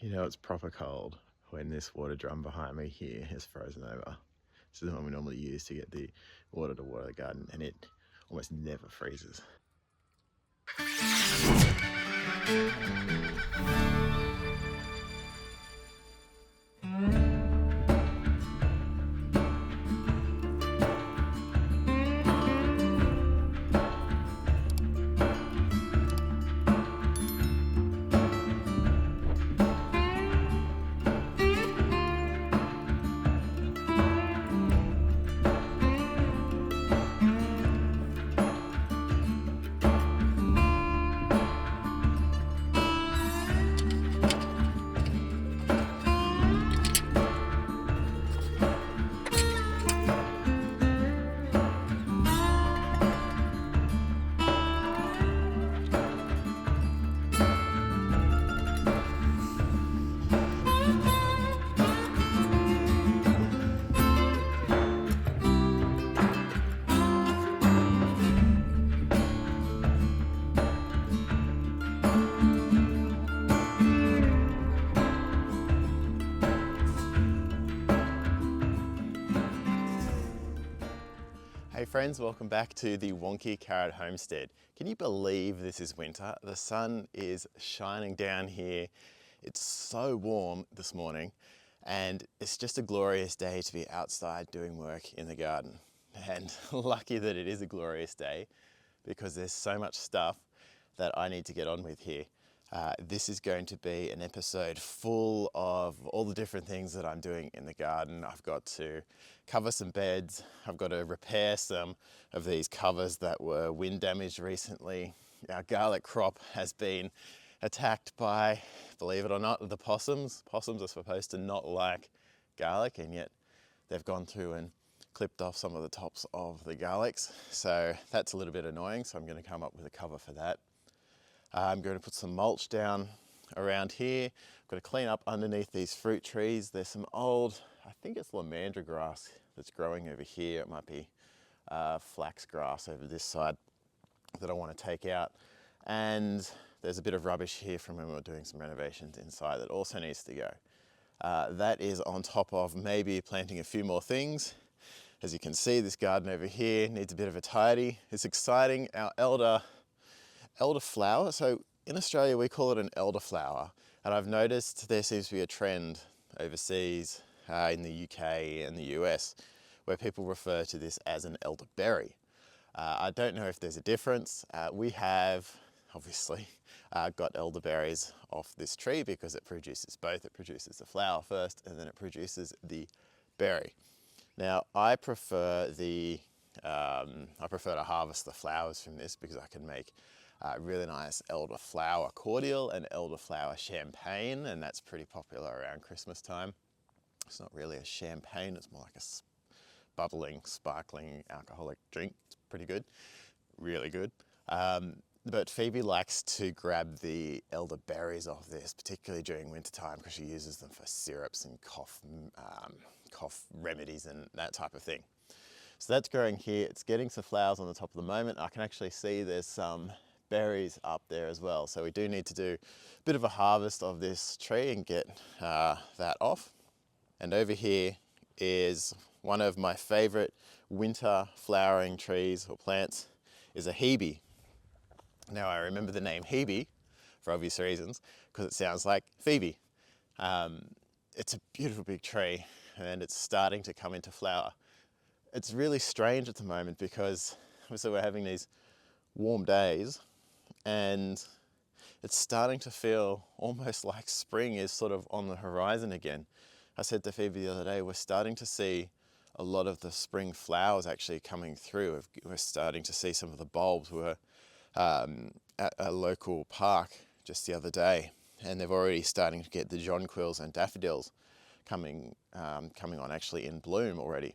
You know, it's proper cold when this water drum behind me here is frozen over. This is the one we normally use to get the water to water the garden, and it almost never freezes. Hey friends, welcome back to the Wonky Carrot Homestead. Can you believe this is winter? The sun is shining down here. It's so warm this morning, and it's just a glorious day to be outside doing work in the garden. And lucky that it is a glorious day, because there's so much stuff that I need to get on with here. This is going to be an episode full of all the different things that I'm doing in the garden. I've got to cover some beds. I've got to repair some of these covers that were wind damaged recently. Our garlic crop has been attacked by, believe it or not, the possums. Possums are supposed to not like garlic, and yet they've gone through and clipped off some of the tops of the garlics. So that's a little bit annoying. So I'm going to come up with a cover for that. I'm going to put some mulch down around here. I've got to clean up underneath these fruit trees. There's some old, I think it's lamandra grass that's growing over here. It might be flax grass over this side that I want to take out. And there's a bit of rubbish here from when we were doing some renovations inside that also needs to go. That is on top of maybe planting a few more things. As you can see, this garden over here needs a bit of a tidy. It's exciting. Our elderflower. So in Australia, we call it an elderflower. And I've noticed there seems to be a trend overseas in the UK and the US where people refer to this as an elderberry. I don't know if there's a difference. We have obviously got elderberries off this tree because it produces both. It produces the flower first, and then it produces the berry. Now, I prefer to harvest the flowers from this because I can make really nice elderflower cordial and elderflower champagne, and that's pretty popular around Christmas time. It's not really a champagne, it's more like a bubbling, sparkling alcoholic drink. It's pretty good, really good. But Phoebe likes to grab the elderberries off this, particularly during winter time, because she uses them for syrups and cough remedies and that type of thing. So that's growing here. It's getting some flowers on the top of the moment. I can actually see there's some berries up there as well. So we do need to do a bit of a harvest of this tree and get that off. And over here is one of my favorite winter flowering trees or plants, is a hebe. Now I remember the name Hebe for obvious reasons, because it sounds like Phoebe. It's a beautiful big tree, and it's starting to come into flower. It's really strange at the moment because obviously we're having these warm days, and it's starting to feel almost like spring is sort of on the horizon again. I said to Phoebe the other day, we're starting to see a lot of the spring flowers actually coming through. We're starting to see some of the bulbs. We were at a local park just the other day, and they've already starting to get the jonquils and daffodils coming on actually in bloom already,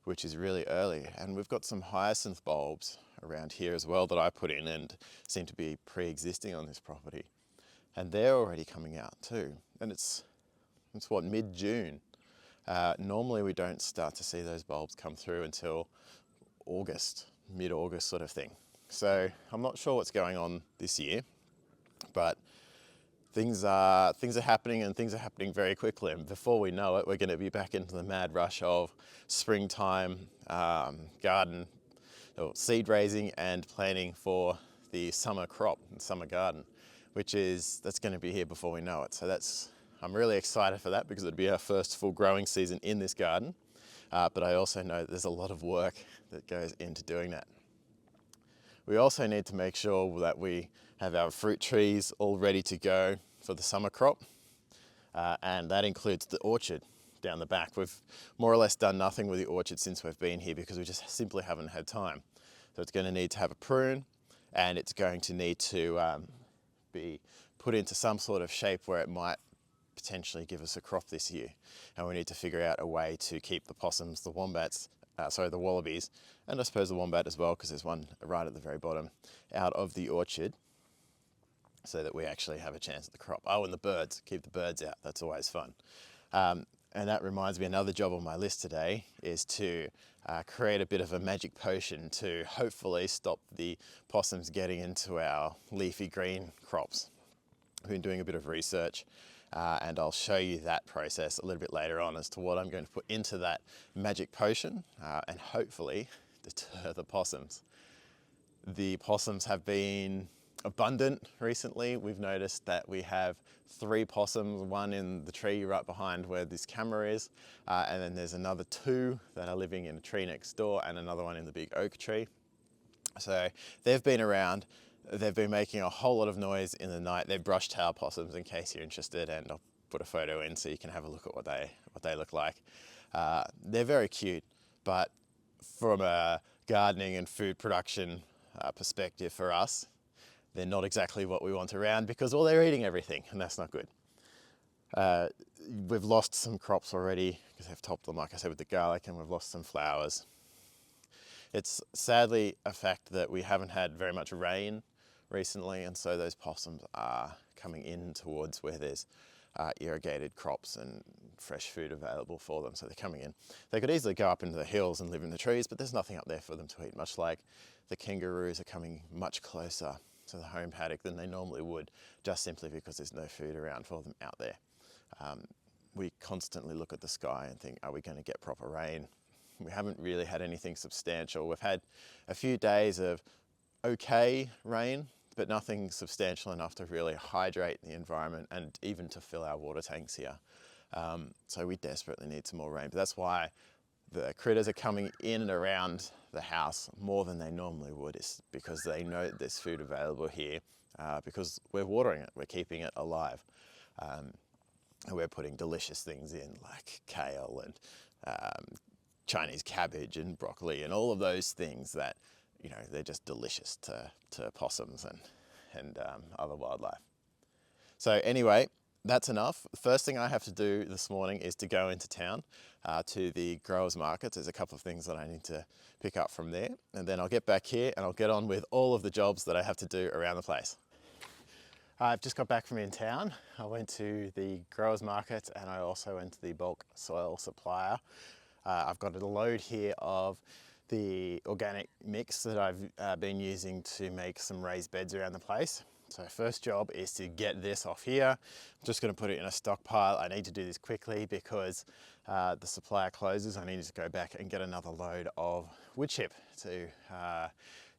which is really early. And we've got some hyacinth bulbs around here as well that I put in and seem to be pre-existing on this property. And they're already coming out too. And it's what, mid-June. Normally we don't start to see those bulbs come through until August, mid-August sort of thing. So I'm not sure what's going on this year, but things are happening, and things are happening very quickly. And before we know it, we're going to be back into the mad rush of springtime garden or seed raising and planning for the summer crop and summer garden, that's going to be here before we know it. So I'm really excited for that, because it'll be our first full growing season in this garden. But I also know that there's a lot of work that goes into doing that. We also need to make sure that we have our fruit trees all ready to go for the summer crop. And that includes the orchard down the back. We've more or less done nothing with the orchard since we've been here, because we just simply haven't had time. So it's going to need to have a prune, and it's going to need to be put into some sort of shape where it might potentially give us a crop this year. And we need to figure out a way to keep the possums, the wombats, the wallabies, and I suppose the wombat as well, because there's one right at the very bottom, out of the orchard, so that we actually have a chance at the crop. Oh, and the birds, keep the birds out, that's always fun. And that reminds me, another job on my list today is to create a bit of a magic potion to hopefully stop the possums getting into our leafy green crops. I've been doing a bit of research, and I'll show you that process a little bit later on as to what I'm going to put into that magic potion, and hopefully deter the possums. The possums have been abundant recently. We've noticed that we have 3 possums, one in the tree right behind where this camera is, and then there's another 2 that are living in a tree next door, and another one in the big oak tree. So they've been around. They've been making a whole lot of noise in the night. They're brush-tailed possums, in case you're interested, and I'll put a photo in so you can have a look at what they look like. They're very cute, but from a gardening and food production perspective for us, they're not exactly what we want around, because they're eating everything, and that's not good. We've lost some crops already because they've topped them, like I said, with the garlic, and we've lost some flowers. It's sadly a fact that we haven't had very much rain recently, and so those possums are coming in towards where there's irrigated crops and fresh food available for them, so they're coming in. They could easily go up into the hills and live in the trees, but there's nothing up there for them to eat, much like the kangaroos are coming much closer to the home paddock than they normally would, just simply because there's no food around for them out there. We constantly look at the sky and think, are we going to get proper rain? We haven't really had anything substantial. We've had a few days of okay rain, but nothing substantial enough to really hydrate the environment and even to fill our water tanks here. So we desperately need some more rain. But that's why the critters are coming in and around the house more than they normally would, is because they know that there's food available here, because we're watering it, we're keeping it alive. And we're putting delicious things in, like kale and Chinese cabbage and broccoli and all of those things that, they're just delicious to possums and other wildlife. So anyway, that's enough. The first thing I have to do this morning is to go into town to the growers markets. There's a couple of things that I need to pick up from there, and then I'll get back here and I'll get on with all of the jobs that I have to do around the place. I've just got back from in town. I went to the growers market, and I also went to the bulk soil supplier. I've got a load here of the organic mix that I've been using to make some raised beds around the place. So first job is to get this off here. I'm just going to put it in a stockpile. I need to do this quickly because the supplier closes. I need to go back and get another load of wood chip to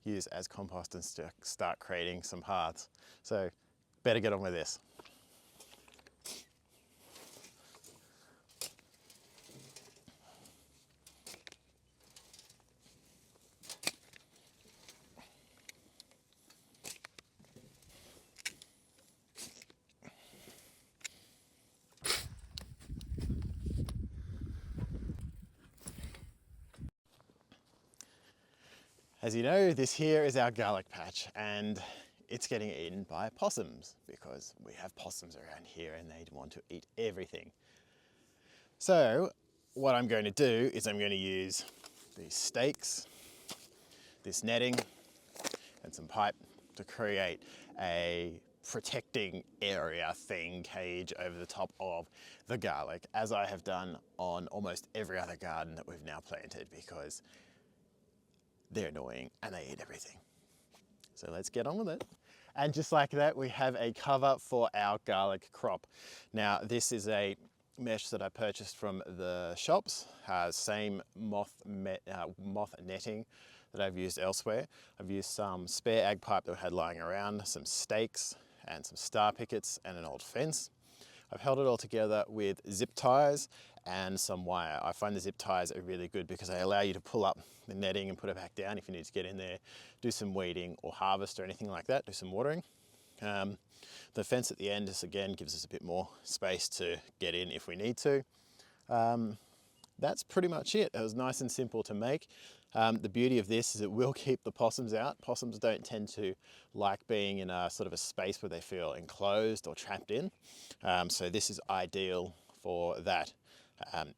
use as compost and start creating some paths. So better get on with this. As you know, this here is our garlic patch, and it's getting eaten by possums because we have possums around here and they want to eat everything. So what I'm going to do is I'm going to use these stakes, this netting, and some pipe to create a protecting area cage over the top of the garlic, as I have done on almost every other garden that we've now planted, because they're annoying and they eat everything. So let's get on with it. And just like that, we have a cover for our garlic crop. Now, this is a mesh that I purchased from the shops, same moth netting that I've used elsewhere. I've used some spare ag pipe that we had lying around, some stakes and some star pickets and an old fence. I've held it all together with zip ties and some wire. I find the zip ties are really good because they allow you to pull up the netting and put it back down if you need to get in there, do some weeding or harvest or anything like that, do some watering. The fence at the end just again gives us a bit more space to get in if we need to. That's pretty much it. It was nice and simple to make. The beauty of this is it will keep the possums out. Possums don't tend to like being in a sort of a space where they feel enclosed or trapped in. So this is ideal for that.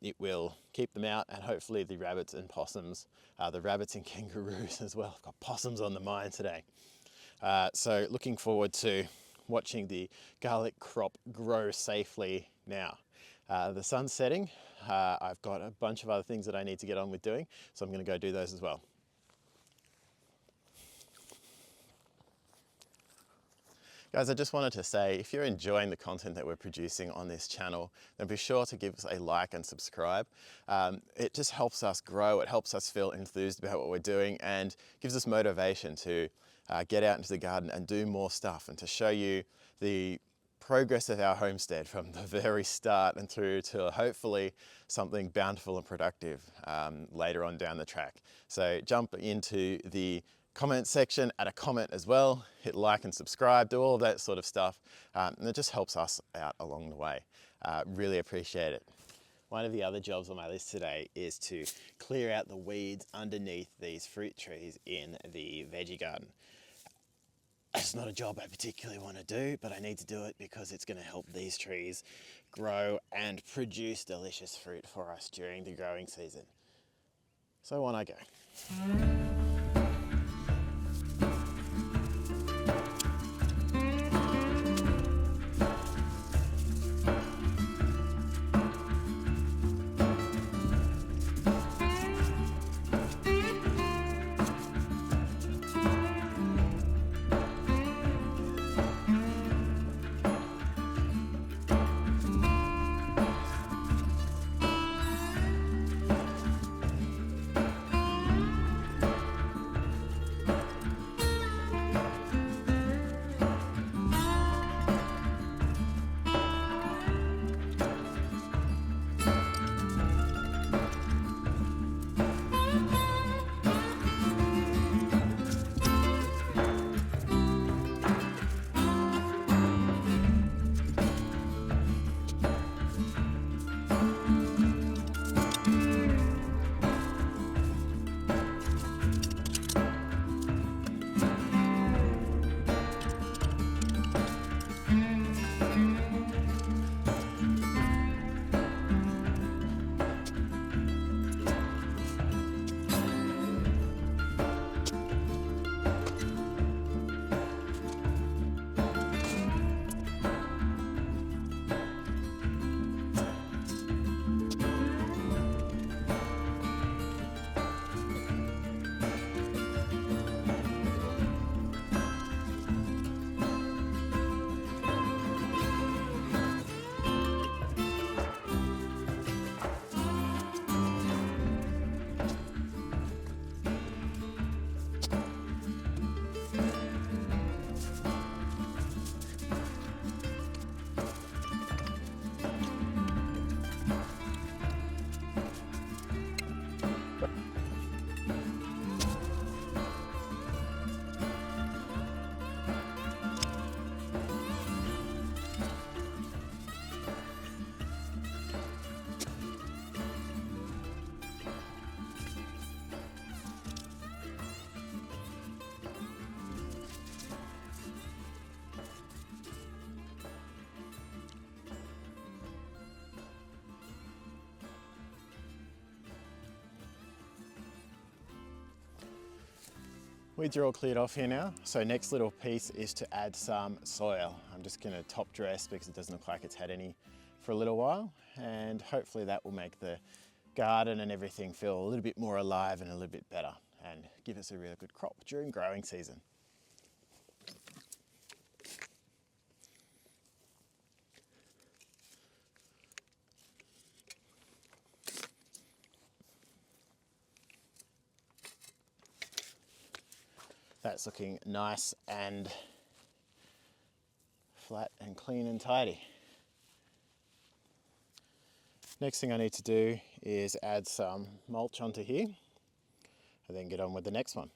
It will keep them out, and hopefully the rabbits and possums, the rabbits and kangaroos as well. I've got possums on the mind today. So looking forward to watching the garlic crop grow safely now. The sun's setting. I've got a bunch of other things that I need to get on with doing, so I'm going to go do those as well. Guys, I just wanted to say, if you're enjoying the content that we're producing on this channel, then be sure to give us a like and subscribe. It just helps us grow, it helps us feel enthused about what we're doing, and gives us motivation to get out into the garden and do more stuff, and to show you the progress of our homestead from the very start and through to hopefully something bountiful and productive later on down the track. So jump into the comment section, add a comment as well, hit like and subscribe, do all of that sort of stuff, and it just helps us out along the way. Really appreciate it. One of the other jobs on my list today is to clear out the weeds underneath these fruit trees in the veggie garden. It's not a job I particularly want to do, but I need to do it because it's going to help these trees grow and produce delicious fruit for us during the growing season. So on I go. Weeds are all cleared off here now. So next little piece is to add some soil. I'm just gonna top dress because it doesn't look like it's had any for a little while, and hopefully that will make the garden and everything feel a little bit more alive and a little bit better and give us a really good crop during growing season. That's looking nice and flat and clean and tidy. Next thing I need to do is add some mulch onto here and then get on with the next one.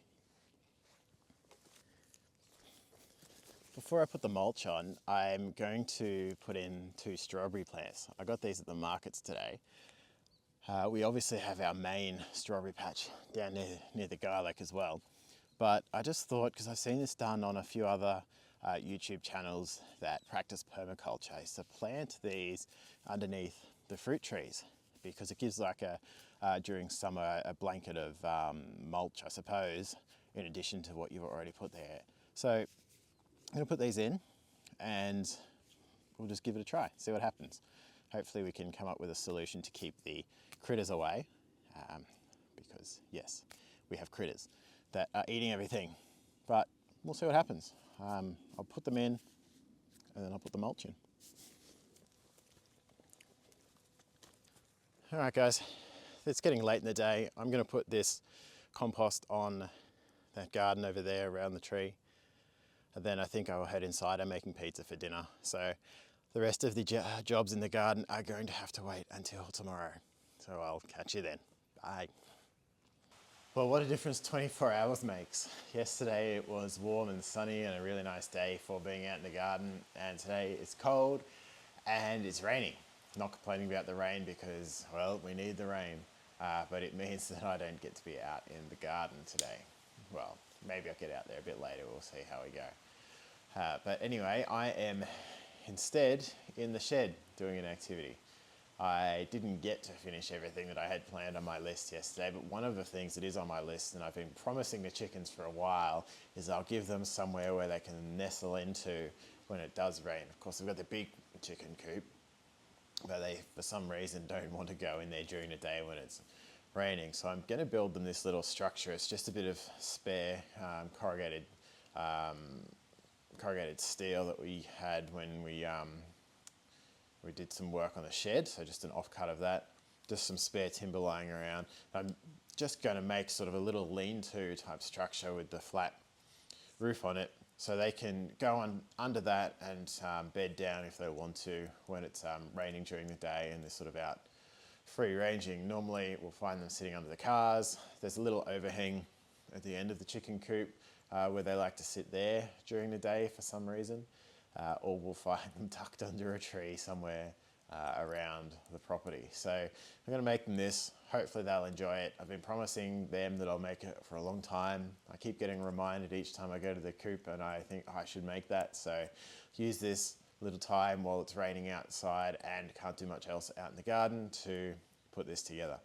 Before I put the mulch on, I'm going to put in 2 strawberry plants. I got these at the markets today. We obviously have our main strawberry patch down near the garlic as well. But I just thought, because I've seen this done on a few other YouTube channels that practice permaculture, is to plant these underneath the fruit trees, because it gives like during summer a blanket of mulch, I suppose, in addition to what you've already put there. So I'm going to put these in and we'll just give it a try, see what happens. Hopefully we can come up with a solution to keep the critters away, because yes, we have critters that are eating everything, but we'll see what happens. I'll put them in and then I'll put the mulch in. All right guys, it's getting late in the day. I'm going to put this compost on that garden over there around the tree, and then I think I will head inside. I'm making pizza for dinner, so the rest of the jobs in the garden are going to have to wait until tomorrow. So I'll catch you then. Bye. Well, what a difference 24 hours makes. Yesterday it was warm and sunny and a really nice day for being out in the garden, and today it's cold and it's raining. Not complaining about the rain because, well, we need the rain, but it means that I don't get to be out in the garden today. Well, maybe I'll get out there a bit later, we'll see how we go. But anyway, I am instead in the shed doing an activity. I didn't get to finish everything that I had planned on my list yesterday, but one of the things that is on my list, and I've been promising the chickens for a while, is I'll give them somewhere where they can nestle into when it does rain. Of course, I've got the big chicken coop, but they, for some reason, don't want to go in there during the day when it's raining. So I'm going to build them this little structure. It's just a bit of spare corrugated steel that we had when we did some work on the shed, so just an offcut of that, just some spare timber lying around. I'm just going to make sort of a little lean-to type structure with the flat roof on it, so they can go on under that and bed down if they want to when it's raining during the day and they're sort of out free ranging. Normally we'll find them sitting under the cars. There's a little overhang at the end of the chicken coop where they like to sit there during the day for some reason. Or we'll find them tucked under a tree somewhere around the property. So I'm going to make them this. Hopefully they'll enjoy it. I've been promising them that I'll make it for a long time. I keep getting reminded each time I go to the coop, and I think I should make that. So use this little time while it's raining outside and can't do much else out in the garden to put this together.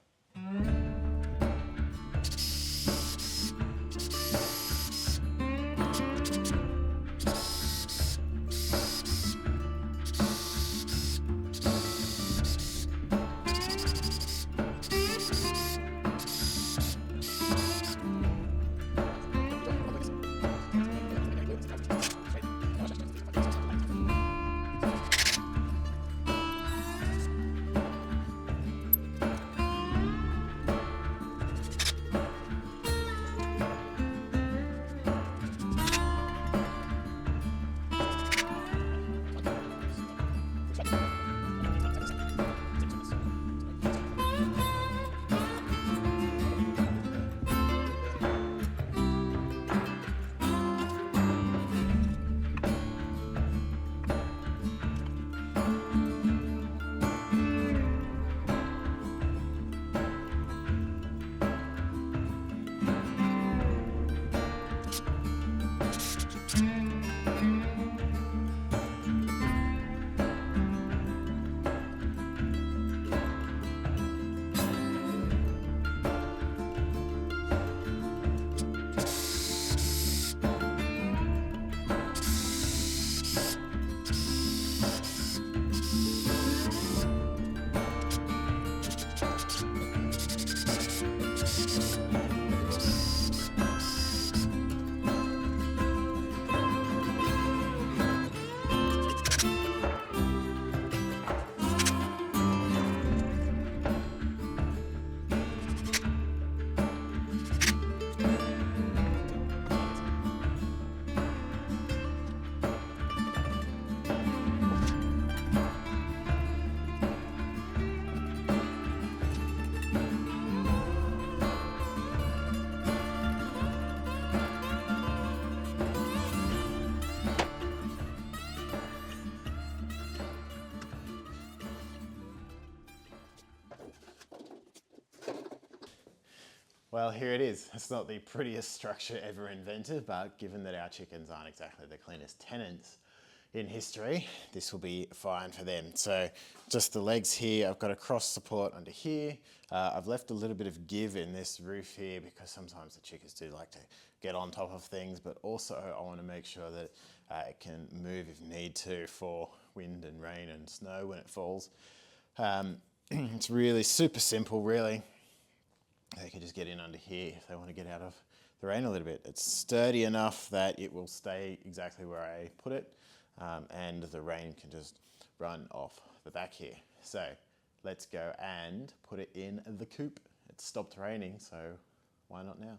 Well, here it is. It's not the prettiest structure ever invented, but given that our chickens aren't exactly the cleanest tenants in history, this will be fine for them. So just the legs here, I've got a cross support under here. I've left a little bit of give in this roof here because sometimes the chickens do like to get on top of things, but also I want to make sure that it can move if need to for wind and rain and snow when it falls. It's really super simple, really. They can just get in under here if they want to get out of the rain a little bit. It's sturdy enough that it will stay exactly where I put it, and the rain can just run off the back here. So let's go and put it in the coop. It's stopped raining, so why not now?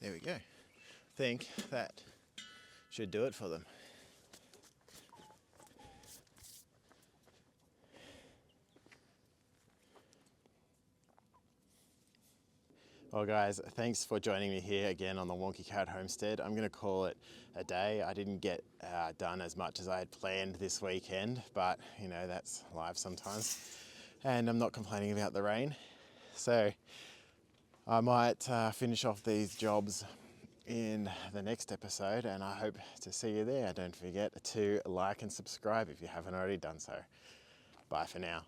There we go. I think that should do it for them. Well guys, thanks for joining me here again on the Wonky Carrot Homestead. I'm gonna call it a day. I didn't get done as much as I had planned this weekend, but you know, that's life sometimes. And I'm not complaining about the rain. So I might finish off these jobs in the next episode, and I hope to see you there. Don't forget to like and subscribe if you haven't already done so. Bye for now.